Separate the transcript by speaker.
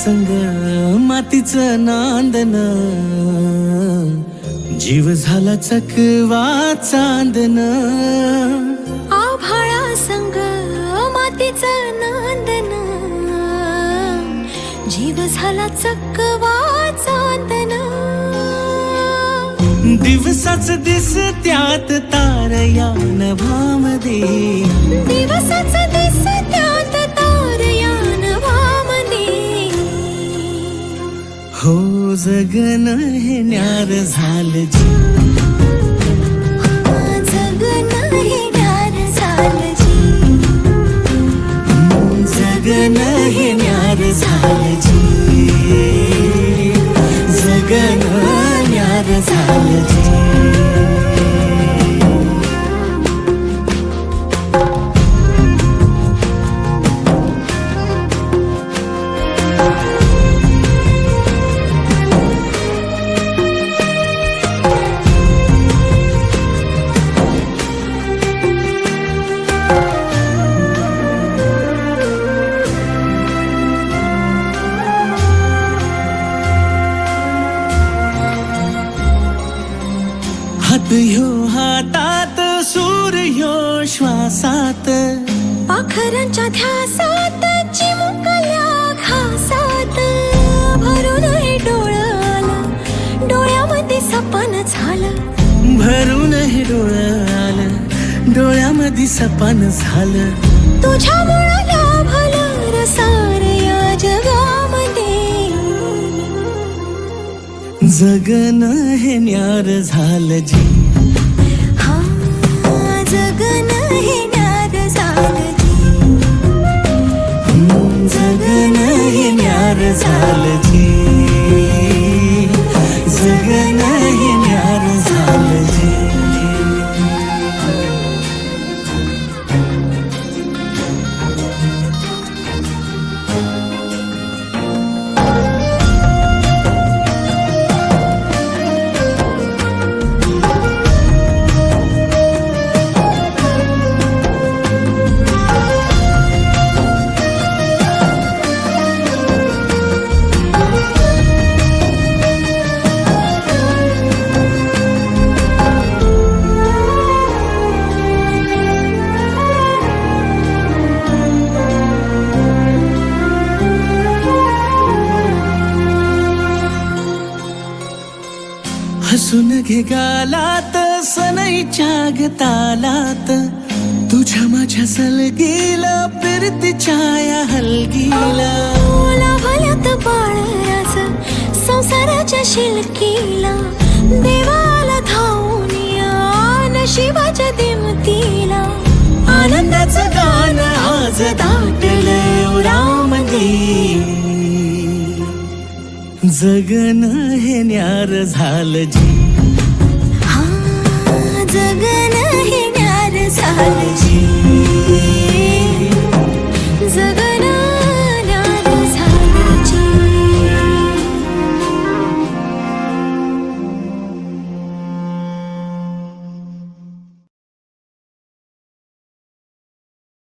Speaker 1: संग मातीचं नांदन, जीव झाला चकवा चांदन.
Speaker 2: आभाळा संग मातीचं नांदन, जीव झाला चकवा चांदन.
Speaker 1: दिवसाच दिसत्यात तार या नभामध्ये,
Speaker 2: दिवसाच दिसत्यात तार या नभामध्ये.
Speaker 1: हो जगन हे न्यार झालं जी,
Speaker 2: जगन हे न्यार झालं जी,
Speaker 1: जगन हे न्यार झालं जी, जगन न्यार झालं जी. हात ह्यो हातात, सूर ह्यो श्वासात,
Speaker 2: पाखरांच्या ध्यासात, चिमुकल्या घासात. भरून हे डोळं आलं, डोळ्यामध्ये सपन झालं.
Speaker 1: भरून हे डोळं आलं, डोळ्यामध्ये सपन झालं.
Speaker 2: तुझ्यामुळं लाभलं रसार या जगामध्ये.
Speaker 1: जगन हे न्यार झालं जी,
Speaker 2: हा जगन हे न्यार झालं जी,
Speaker 1: जगन हे न्यार झालं जी, जगन हे न्यार झालं जी. हसून घे गालात, सनईच्या गतालात, तुझ्या माझ्या सलगीला फिरतीच्या या हलगीला.
Speaker 2: लाभल्यात बाळराज संसाराच्या शिलकीला. देवाला धावून या नशिबाच्या दिमतीला.
Speaker 1: आनंदाचं गाण आज दाटलं उरामध्ये. जगन हे न्यार झालं जी,
Speaker 2: हा जगन हे न्यार झालं जी,